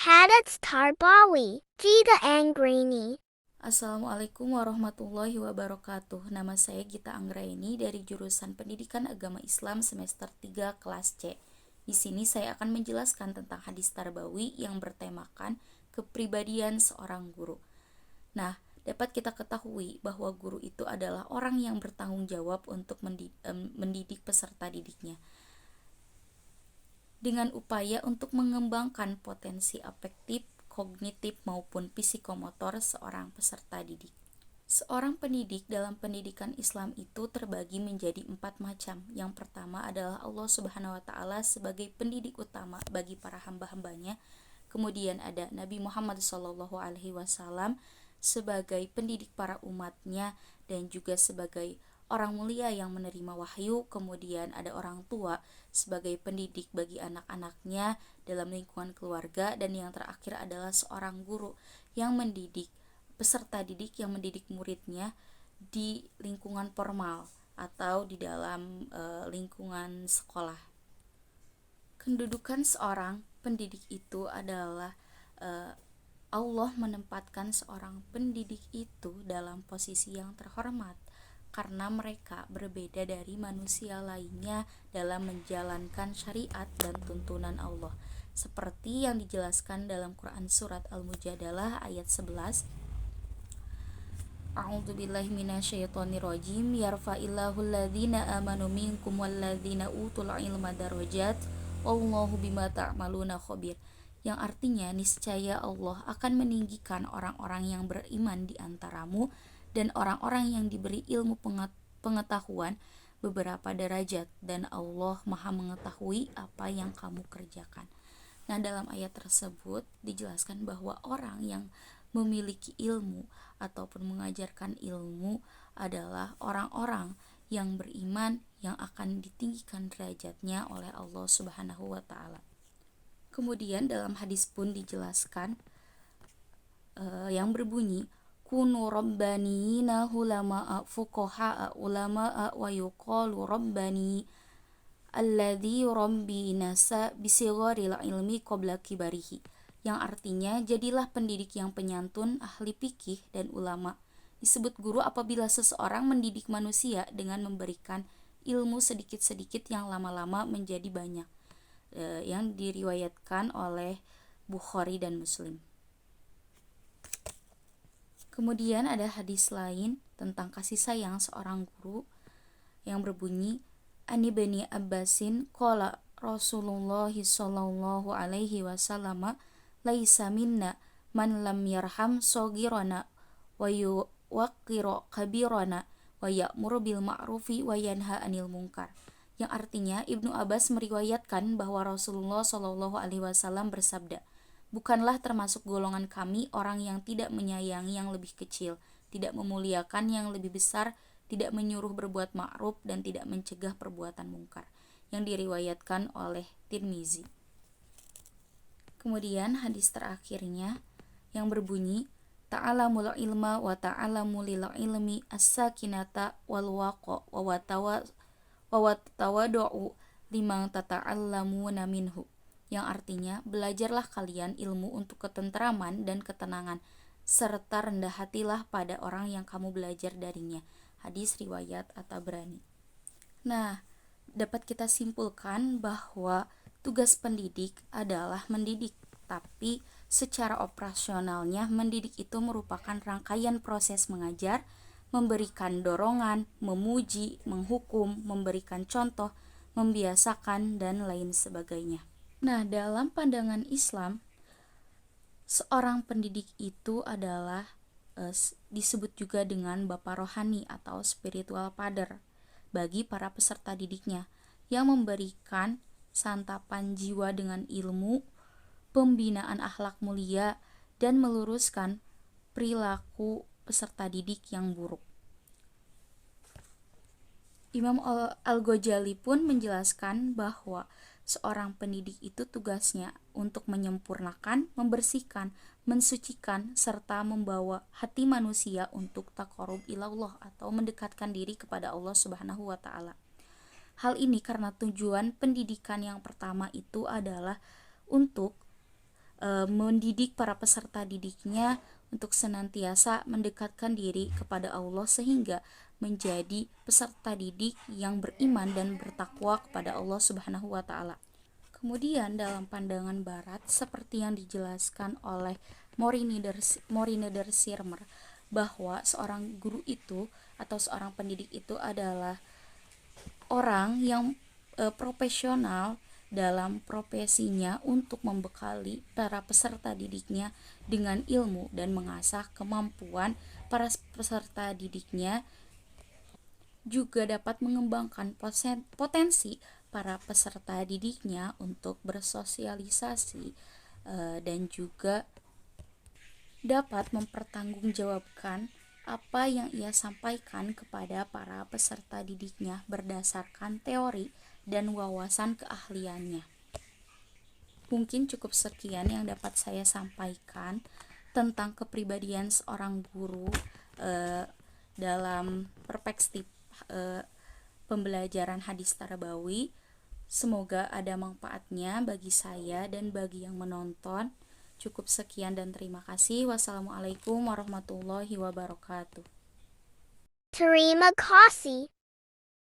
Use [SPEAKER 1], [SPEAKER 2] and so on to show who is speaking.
[SPEAKER 1] Hadat Tarbawi, Gita Anggraini.
[SPEAKER 2] Assalamualaikum warahmatullahi wabarakatuh. Nama saya Gita Anggraini dari jurusan Pendidikan Agama Islam semester 3 kelas C. Di sini saya akan menjelaskan tentang hadis Tarbawi yang bertemakan kepribadian seorang guru. Nah, dapat kita ketahui bahwa guru itu adalah orang yang bertanggung jawab untuk mendidik peserta didiknya dengan upaya untuk mengembangkan potensi afektif, kognitif maupun psikomotor seorang peserta didik. Seorang pendidik dalam pendidikan Islam itu terbagi menjadi 4 macam. Yang pertama adalah Allah Subhanahu wa taala sebagai pendidik utama bagi para hamba-hambanya. Kemudian ada Nabi Muhammad SAW sebagai pendidik para umatnya dan juga sebagai orang mulia yang menerima wahyu. Kemudian ada orang tua sebagai pendidik bagi anak-anaknya dalam lingkungan keluarga, dan yang terakhir adalah seorang guru yang mendidik peserta didik, yang mendidik muridnya di lingkungan formal atau di dalam lingkungan sekolah. Kedudukan seorang pendidik itu adalah Allah menempatkan seorang pendidik itu dalam posisi yang terhormat karena mereka berbeda dari manusia lainnya dalam menjalankan syariat dan tuntunan Allah, seperti yang dijelaskan dalam Quran surat Al-Mujadalah ayat 11. A'udzubillahi minasyaitonirrajim. Yarfa'illahu alladhina amanu minkum walladhina utul ilma darajat. Wallahu bima ta'maluna khabir. Yang artinya, niscaya Allah akan meninggikan orang-orang yang beriman di antaramu dan orang-orang yang diberi ilmu pengetahuan beberapa derajat, dan Allah Maha mengetahui apa yang kamu kerjakan. Nah, dalam ayat tersebut dijelaskan bahwa orang yang memiliki ilmu ataupun mengajarkan ilmu adalah orang-orang yang beriman yang akan ditinggikan derajatnya oleh Allah Subhanahu wa taala. Kemudian dalam hadis pun dijelaskan yang berbunyi kunu rabbanina hulama'a fuqaha'a ulama'a wa yuqalu rabbani alladzi rabbi nasa bisigharil ilmi qabla kibarihi, yang artinya jadilah pendidik yang penyantun, ahli fikih dan ulama. Disebut guru apabila seseorang mendidik manusia dengan memberikan ilmu sedikit-sedikit yang lama-lama menjadi banyak, yang diriwayatkan oleh Bukhari dan Muslim. Kemudian ada hadis lain tentang kasih sayang seorang guru yang berbunyi Ani bani Abbasin qala Rasulullah sallallahu alaihi wasallam laisa minna man lam yarham shagirana wa yuwaqqiru kabirana wa ya'muru bil ma'rufi wa yanha 'anil munkar. Yang artinya, Ibnu Abbas meriwayatkan bahwa Rasulullah sallallahu alaihi wasallam bersabda, bukanlah termasuk golongan kami orang yang tidak menyayangi yang lebih kecil, tidak memuliakan yang lebih besar, tidak menyuruh berbuat ma'ruf, dan tidak mencegah perbuatan mungkar, yang diriwayatkan oleh Tirmizi. Kemudian hadis terakhirnya yang berbunyi ta'alamul ilma wa ta'alamu lil ilmi as-sakinata wal waqa wa tawadu'u liman tata'allamuna minhu, yang artinya belajarlah kalian ilmu untuk ketentraman dan ketenangan, serta rendah hatilah pada orang yang kamu belajar darinya. Hadis riwayat At-Tabrani. Nah, dapat kita simpulkan bahwa tugas pendidik adalah mendidik, tapi secara operasionalnya mendidik itu merupakan rangkaian proses mengajar, memberikan dorongan, memuji, menghukum, memberikan contoh, membiasakan, dan lain sebagainya. Nah, dalam pandangan Islam, seorang pendidik itu adalah disebut juga dengan Bapak Rohani atau Spiritual Father bagi para peserta didiknya, yang memberikan santapan jiwa dengan ilmu, pembinaan akhlak mulia, dan meluruskan perilaku peserta didik yang buruk. Imam Al-Ghazali pun menjelaskan bahwa seorang pendidik itu tugasnya untuk menyempurnakan, membersihkan, mensucikan, serta membawa hati manusia untuk taqarrub ilallah atau mendekatkan diri kepada Allah Subhanahu wa taala. Hal ini karena tujuan pendidikan yang pertama itu adalah untuk mendidik para peserta didiknya untuk senantiasa mendekatkan diri kepada Allah sehingga menjadi peserta didik yang beriman dan bertakwa kepada Allah Subhanahu wa taala. Kemudian dalam pandangan barat seperti yang dijelaskan oleh Morine der Sirmer bahwa seorang guru itu atau seorang pendidik itu adalah orang yang profesional dalam profesinya untuk membekali para peserta didiknya dengan ilmu dan mengasah kemampuan para peserta didiknya, juga dapat mengembangkan potensi para peserta didiknya untuk bersosialisasi dan juga dapat mempertanggungjawabkan apa yang ia sampaikan kepada para peserta didiknya berdasarkan teori dan wawasan keahliannya. Mungkin cukup sekian yang dapat saya sampaikan tentang kepribadian seorang guru dalam perspektif pembelajaran hadis tarbawi. Semoga ada manfaatnya bagi saya dan bagi yang menonton. Cukup sekian dan terima kasih. Wassalamualaikum warahmatullahi wabarakatuh.
[SPEAKER 1] Terima kasih.